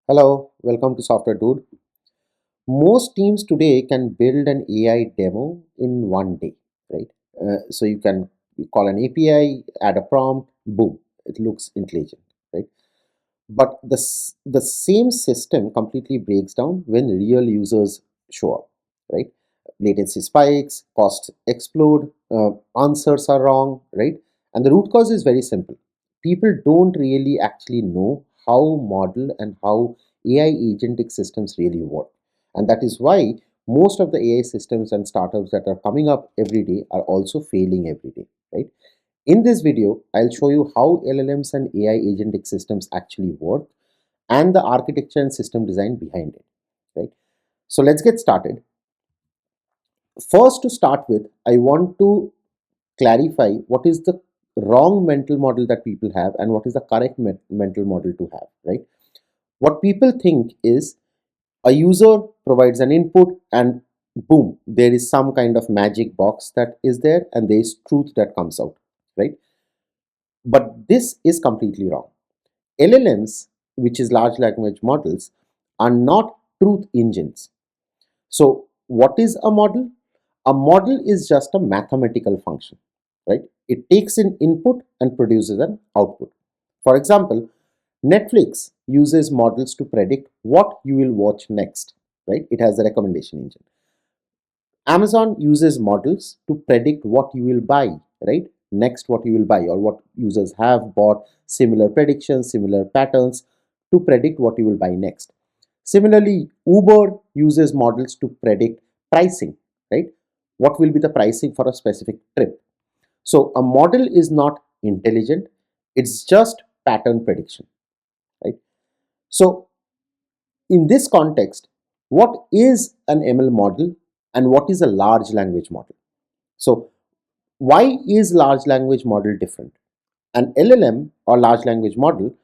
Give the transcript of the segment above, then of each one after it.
Hello, welcome to SoftwareDude. Most teams today can build an AI demo in one day, right? So you call an API, add a prompt, boom, it looks intelligent, right? But the same system completely breaks down when real users show up, right? Latency spikes, costs explode, answers are wrong, right? And the root cause is very simple. People don't really actually know how model and how AI agentic systems really work. And that is why most of the AI systems and startups that are coming up every day are also failing every day, right? In this video, I'll show you how LLMs and AI agentic systems actually work and the architecture and system design behind it, right? So let's get started. First, to start with, I want to clarify what is the wrong mental model that people have and what is the correct mental model to have, right? What people think is a user provides an input and boom, there is some kind of magic box that is there and there is truth that comes out, right? But this is completely wrong. LLMs, which is large language models, are not truth engines. So what is a model? A model is just a mathematical function, right? It takes in input and produces an output. For example, Netflix uses models to predict what you will watch next, right? It has a recommendation engine. Amazon uses models to predict what you will buy, right? Next, what you will buy, or what users have bought, similar predictions, similar patterns to predict what you will buy next. Similarly, Uber uses models to predict pricing, right? What will be the pricing for a specific trip? So, a model is not intelligent, it's just pattern prediction, right? So, in this context, what is an ML model and what is a large language model? So, why is large language model different? An LLM or large language model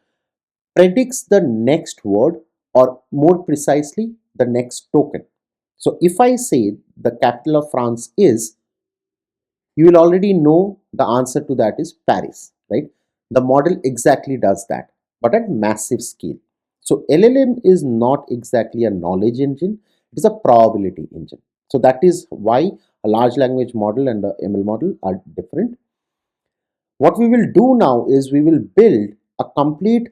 predicts the next word, or more precisely, the next token. So, if I say the capital of France is, you will already know the answer to that is Paris, right? The model exactly does that, but at massive scale. So LLM is not exactly a knowledge engine, it is a probability engine. So that is why a large language model and a ML model are different. What we will do now is we will build a complete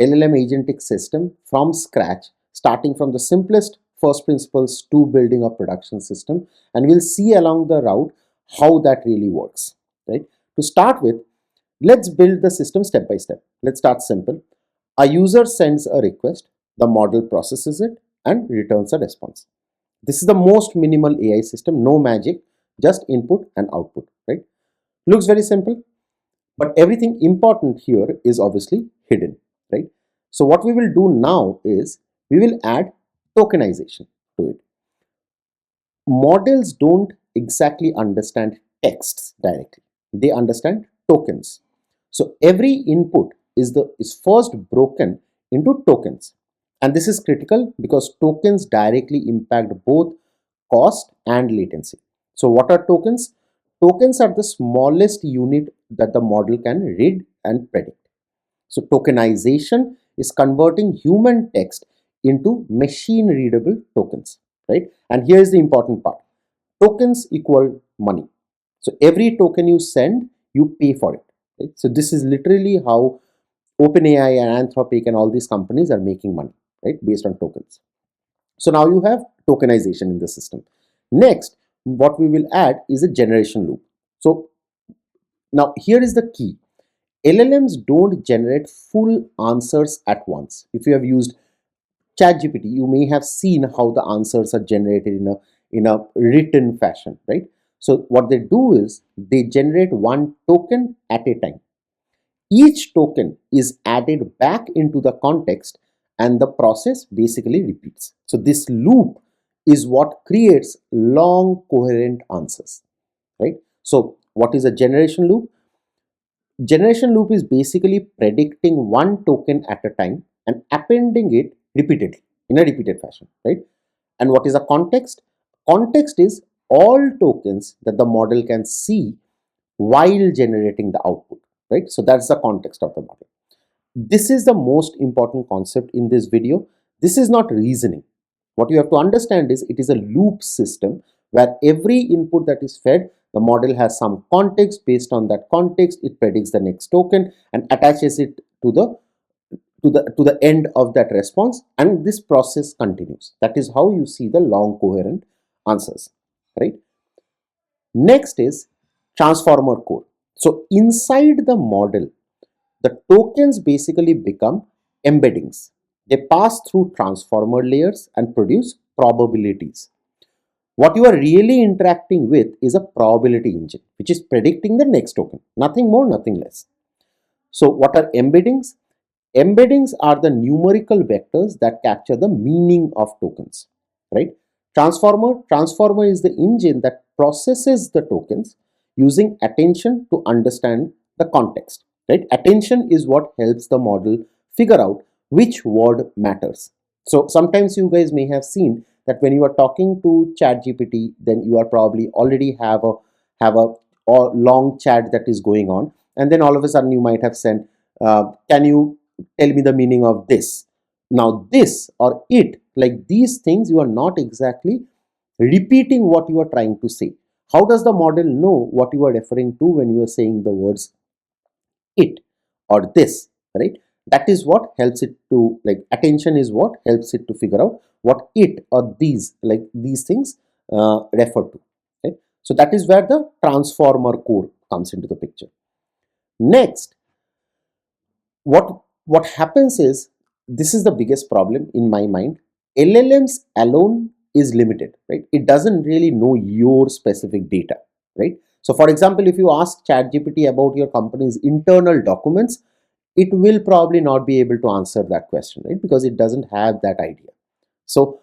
LLM agentic system from scratch, starting from the simplest first principles to building a production system, and we'll see along the route how that really works, right? To start with, let's build the system step by step. Let's start simple. A user sends a request, the model processes it and returns a response. This is the most minimal AI system, no magic, just input and output, right? Looks very simple, but everything important here is obviously hidden, right? So what we will do now is we will add tokenization to it. Models don't exactly understand texts directly. They understand tokens. So every input is first broken into tokens. And this is critical because tokens directly impact both cost and latency. So what are tokens? Tokens are the smallest unit that the model can read and predict. So tokenization is converting human text into machine readable tokens, right? And here is the important part. Tokens equal money. So every token you send, you pay for it, right? So this is literally how OpenAI and Anthropic and all these companies are making money, right? Based on tokens. So now you have tokenization in the system. Next, what we will add is a generation loop. So now here is the key. LLMs don't generate full answers at once. If you have used ChatGPT, you may have seen how the answers are generated in a written fashion, right? So what they do is they generate one token at a time. Each token is added back into the context and the process basically repeats. So this loop is what creates long coherent answers, right? So what is a generation loop? Generation loop is basically predicting one token at a time and appending it repeatedly in a repeated fashion, right? And what is a context? Context is all tokens that the model can see while generating the output, right? So that's the context of the model. This is the most important concept in this video. This is not reasoning. What you have to understand is it is a loop system where every input that is fed, the model has some context. Based on that context, it predicts the next token and attaches it to the end of that response, and this process continues. That is how you see the long coherent answers, right? Next is transformer code. So inside the model, the tokens basically become embeddings. They pass through transformer layers and produce probabilities. What you are really interacting with is a probability engine, which is predicting the next token. Nothing more, nothing less. So what are embeddings? Embeddings are the numerical vectors that capture the meaning of tokens, right? Transformer is the engine that processes the tokens using attention to understand the context, right? Attention is what helps the model figure out which word matters. So sometimes you guys may have seen that when you are talking to ChatGPT, then you are probably already have a long chat that is going on, and then all of a sudden you might have sent, can you tell me the meaning of this? Now this or it, like these things, you are not exactly repeating what you are trying to say. How does the model know what you are referring to when you are saying the words it or this, right? That is what helps it to, like, attention is what helps it to figure out what it or these, like these things, refer to, right? So that is where the transformer core comes into the picture. Next, what happens is, this is the biggest problem in my mind. LLMs alone is limited, right? It doesn't really know your specific data, right? So for example, if you ask ChatGPT about your company's internal documents, it will probably not be able to answer that question, right? Because it doesn't have that idea. So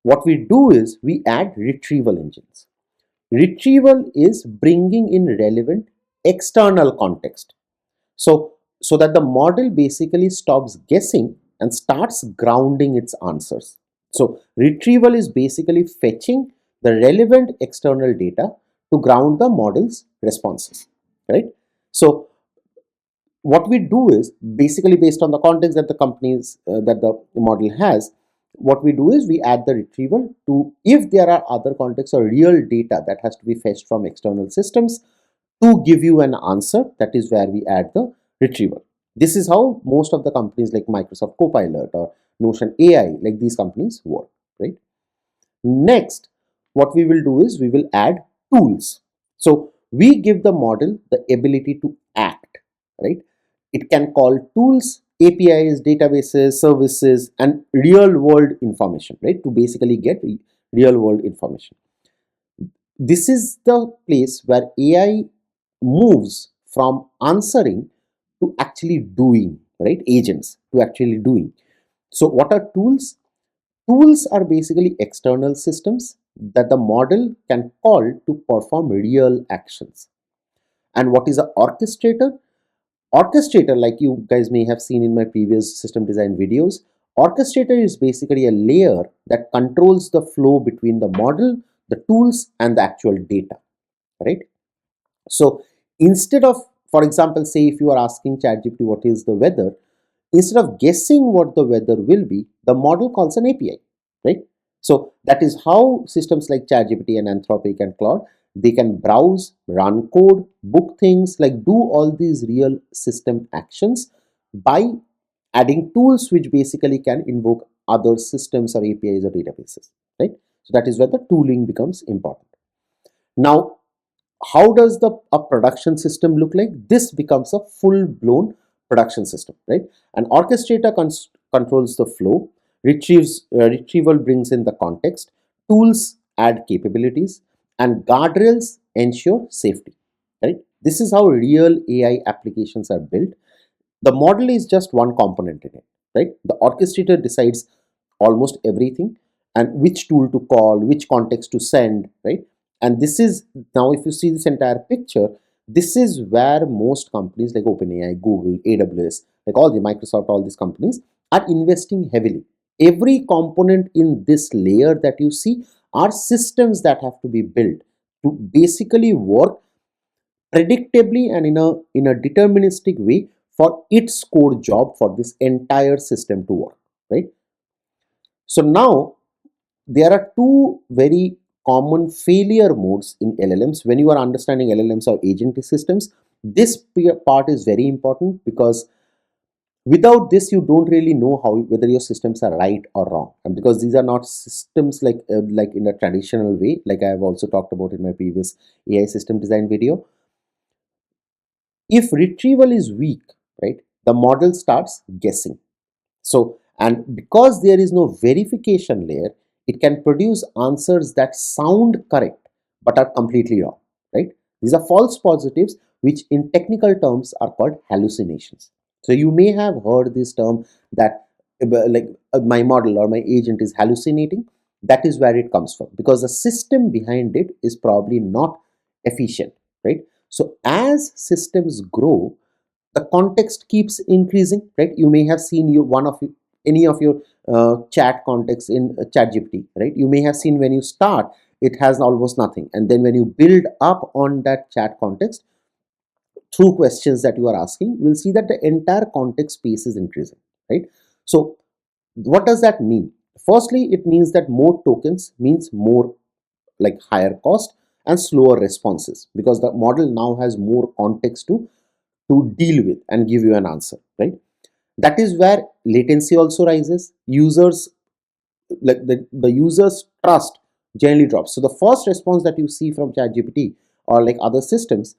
what we do is we add retrieval engines. Retrieval is bringing in relevant external context, so that the model basically stops guessing and starts grounding its answers. So retrieval is basically fetching the relevant external data to ground the model's responses, right? So what we do is basically, based on the context that the companies that the model has, what we do is we add the retrieval to, if there are other contexts or real data that has to be fetched from external systems to give you an answer, that is where we add the retrieval. This is how most of the companies like Microsoft Copilot or Notion AI, like these companies, work, right? Next, what we will do is we will add tools. So we give the model the ability to act, right? It can call tools, APIs, databases, services, and real world information, right? To basically get real world information. This is the place where AI moves from answering to actually doing, right? Agents to actually doing. So what are tools? Tools are basically external systems that the model can call to perform real actions. And what is an orchestrator? Orchestrator, like you guys may have seen in my previous system design videos, orchestrator is basically a layer that controls the flow between the model, the tools, and the actual data, right? So instead of, for example, say if you are asking ChatGPT what is the weather, instead of guessing what the weather will be, the model calls an API, right? So that is how systems like ChatGPT and Anthropic and Claude, they can browse, run code, book things, like do all these real system actions by adding tools which basically can invoke other systems or APIs or databases, right? So that is where the tooling becomes important. Now, how does a production system look like? This becomes a full-blown production system, right? An orchestrator controls the flow, retrieval brings in the context, tools add capabilities, and guardrails ensure safety, right? This is how real AI applications are built. The model is just one component in it, right? The orchestrator decides almost everything, and which tool to call, which context to send, right? And this is, now if you see this entire picture, this is where most companies like OpenAI, Google, AWS, like all the Microsoft, all these companies are investing heavily. Every component in this layer that you see are systems that have to be built to basically work predictably and in a deterministic way for its core job for this entire system to work, right? So now there are two very common failure modes in LLMs. When you are understanding LLMs or agent systems, this part is very important, because without this you don't really know how whether your systems are right or wrong, and because these are not systems like in a traditional way, like I have also talked about in my previous AI system design video. If retrieval is weak, right, the model starts guessing. So, and because there is no verification layer, it can produce answers that sound correct but are completely wrong, right? These are false positives, which in technical terms are called hallucinations. So you may have heard this term that my model or my agent is hallucinating. That is where it comes from, because the system behind it is probably not efficient, right? So as systems grow, the context keeps increasing, right? You may have seen any of your chat context in chat GPT, right? You may have seen when you start it has almost nothing, and then when you build up on that chat context through questions that you are asking, you will see that the entire context space is increasing, right? So what does that mean? Firstly, it means that more tokens means more, like, higher cost and slower responses, because the model now has more context to deal with and give you an answer, right? That is where latency also rises. Users, like the users trust generally drops. So the first response that you see from ChatGPT or like other systems,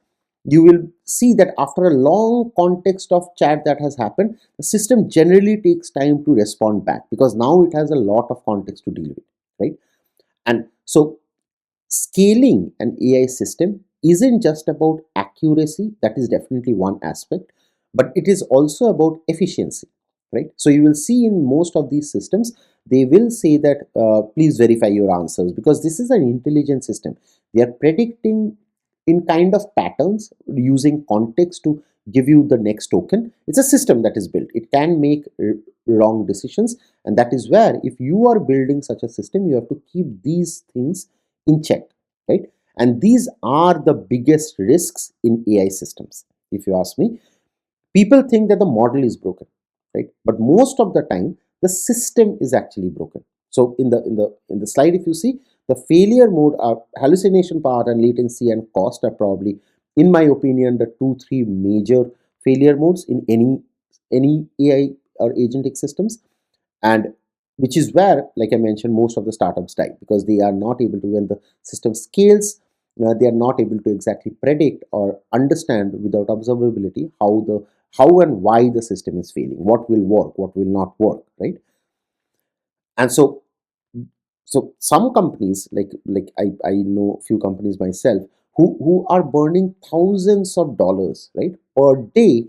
you will see that after a long context of chat that has happened, the system generally takes time to respond back, because now it has a lot of context to deal with, right? And so scaling an AI system isn't just about accuracy, that is definitely one aspect, but it is also about efficiency, right? So you will see in most of these systems, they will say that please verify your answers, because this is an intelligent system. They are predicting in kind of patterns using context to give you the next token. It's a system that is built. It can make wrong decisions, and that is where, if you are building such a system, you have to keep these things in check, right? And these are the biggest risks in AI systems, if you ask me. People think that the model is broken, right? But most of the time the system is actually broken. So in the slide, if you see, the failure mode are hallucination part, and latency and cost are probably, in my opinion, the two three major failure modes in any AI or agentic systems. And which is where, like I mentioned, most of the startups die, because they are not able to, when the system scales, they are not able to exactly predict or understand without observability how and why the system is failing, what will work, what will not work, right? And so some companies, I know a few companies myself, who are burning thousands of dollars, right, per day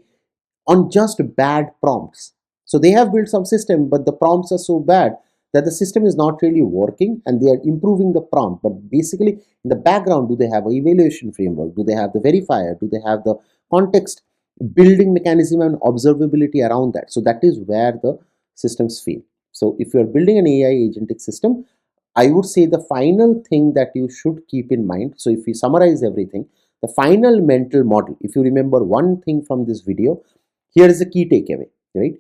on just bad prompts. So they have built some system, but the prompts are so bad that the system is not really working, and they are improving the prompt. But basically, in the background, do they have an evaluation framework? Do they have the verifier? Do they have the context building mechanism and observability around that? So that is where the systems fail. So if you are building an AI agentic system, I would say the final thing that you should keep in mind. So if we summarize everything, the final mental model, if you remember one thing from this video, here is the key takeaway, right?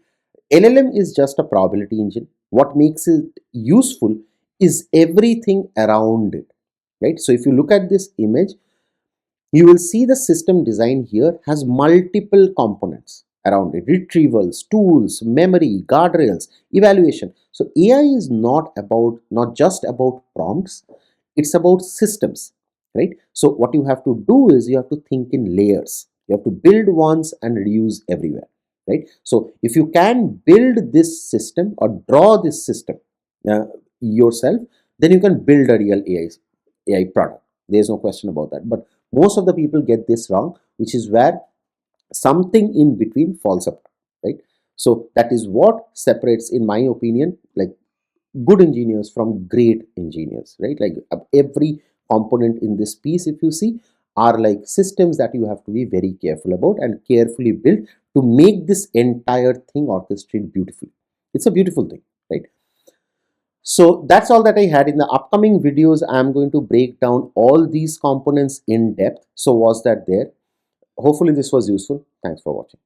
LLM is just a probability engine. What makes it useful is everything around it, right? So if you look at this image, you will see the system design here has multiple components around it: retrievals, tools, memory, guardrails, evaluation. So AI is not just about prompts, it's about systems, right? So what you have to do is you have to think in layers. You have to build once and reuse everywhere, right? So if you can build this system or draw this system uh, yourself, then you can build a real AI product. There's no question about that. But most of the people get this wrong, which is where something in between falls apart, right? So that is what separates, in my opinion, like, good engineers from great engineers, right? Like every component in this piece, if you see, are like systems that you have to be very careful about and carefully build to make this entire thing orchestrate beautifully. It's a beautiful thing, right? So that's all that I had. In the upcoming videos, I'm going to break down all these components in depth. So was that there? Hopefully this was useful. Thanks for watching.